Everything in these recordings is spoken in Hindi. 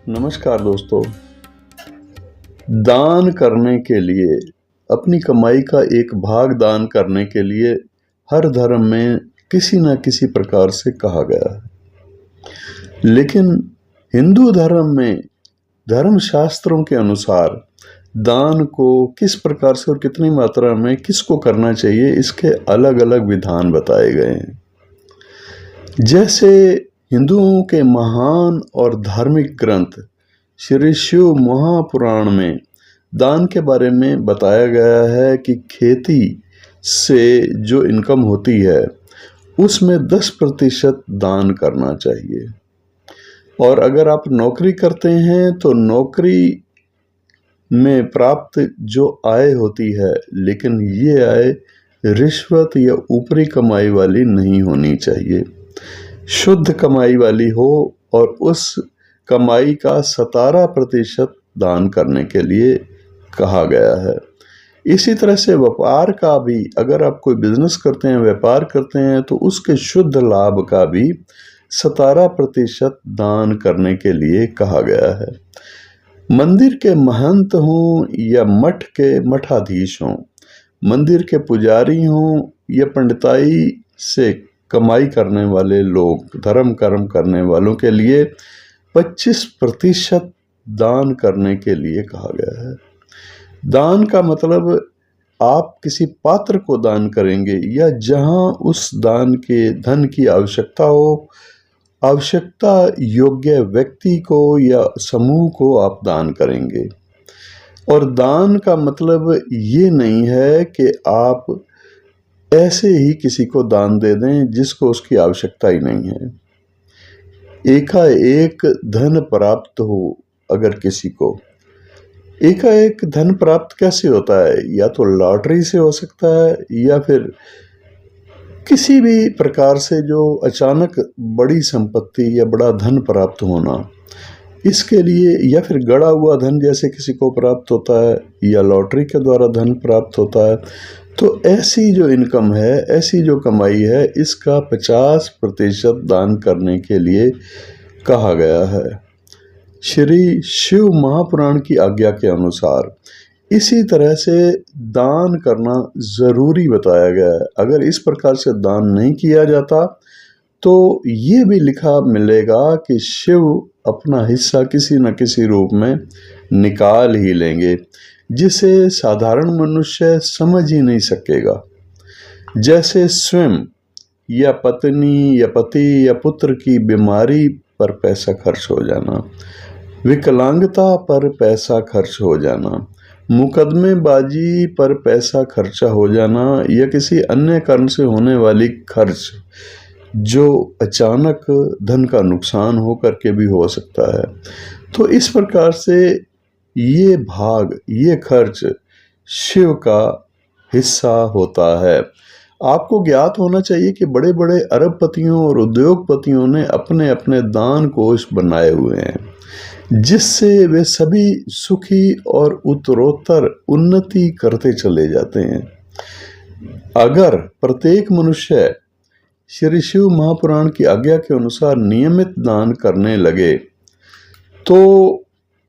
नमस्कार दोस्तों। दान करने के लिए, अपनी कमाई का एक भाग दान करने के लिए हर धर्म में किसी न किसी प्रकार से कहा गया है। लेकिन हिंदू धर्म में धर्मशास्त्रों के अनुसार दान को किस प्रकार से और कितनी मात्रा में किसको करना चाहिए, इसके अलग अलग विधान बताए गए हैं। जैसे हिंदुओं के महान और धार्मिक ग्रंथ श्री शिव महापुराण में दान के बारे में बताया गया है कि खेती से जो इनकम होती है उसमें 10% दान करना चाहिए। और अगर आप नौकरी करते हैं तो नौकरी में प्राप्त जो आय होती है, लेकिन ये आय रिश्वत या ऊपरी कमाई वाली नहीं होनी चाहिए, शुद्ध कमाई वाली हो और उस कमाई का 17% दान करने के लिए कहा गया है। इसी तरह से व्यापार का भी, अगर आप कोई बिजनेस करते हैं, व्यापार करते हैं, तो उसके शुद्ध लाभ का भी 17% दान करने के लिए कहा गया है। मंदिर के महंत हों या मठ के मठाधीश हों, मंदिर के पुजारी हों या पंडिताई से कमाई करने वाले लोग, धर्म कर्म करने वालों के लिए 25% दान करने के लिए कहा गया है। दान का मतलब आप किसी पात्र को दान करेंगे या जहां उस दान के धन की आवश्यकता हो, आवश्यकता योग्य व्यक्ति को या समूह को आप दान करेंगे। और दान का मतलब ये नहीं है कि आप ऐसे ही किसी को दान दे दें जिसको उसकी आवश्यकता ही नहीं है। एकाएक धन प्राप्त हो, अगर किसी को एकाएक धन प्राप्त कैसे होता है, या तो लॉटरी से हो सकता है या फिर किसी भी प्रकार से जो अचानक बड़ी संपत्ति या बड़ा धन प्राप्त होना, इसके लिए, या फिर गड़ा हुआ धन जैसे किसी को प्राप्त होता है या लॉटरी के द्वारा धन प्राप्त होता है। तो ऐसी जो इनकम है, ऐसी जो कमाई है, इसका 50% दान करने के लिए कहा गया है श्री शिव महापुराण की आज्ञा के अनुसार। इसी तरह से दान करना ज़रूरी बताया गया है। अगर इस प्रकार से दान नहीं किया जाता तो ये भी लिखा मिलेगा कि शिव अपना हिस्सा किसी न किसी रूप में निकाल ही लेंगे, जिसे साधारण मनुष्य समझ ही नहीं सकेगा। जैसे स्वयं या पत्नी या पति या पुत्र की बीमारी पर पैसा खर्च हो जाना, विकलांगता पर पैसा खर्च हो जाना, मुकदमेबाजी पर पैसा खर्चा हो जाना, या किसी अन्य कारण से होने वाली खर्च जो अचानक धन का नुकसान हो करके भी हो सकता है। तो इस प्रकार से ये भाग, ये खर्च शिव का हिस्सा होता है। आपको ज्ञात होना चाहिए कि बड़े बड़े अरबपतियों और उद्योगपतियों ने अपने अपने दान कोष बनाए हुए हैं, जिससे वे सभी सुखी और उत्तरोत्तर उन्नति करते चले जाते हैं। अगर प्रत्येक मनुष्य श्री शिव महापुराण की आज्ञा के अनुसार नियमित दान करने लगे तो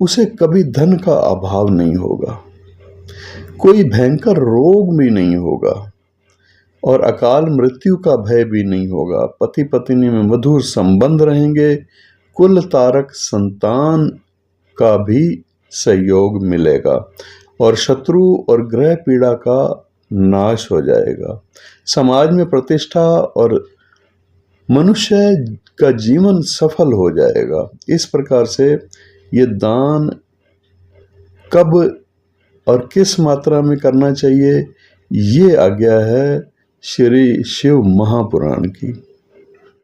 उसे कभी धन का अभाव नहीं होगा, कोई भयंकर रोग भी नहीं होगा और अकाल मृत्यु का भय भी नहीं होगा। पति पत्नी में मधुर संबंध रहेंगे, कुल तारक संतान का भी सहयोग मिलेगा और शत्रु और ग्रह पीड़ा का नाश हो जाएगा। समाज में प्रतिष्ठा और मनुष्य का जीवन सफल हो जाएगा। इस प्रकार से ये दान कब और किस मात्रा में करना चाहिए, ये आज्ञा है श्री शिव महापुराण की।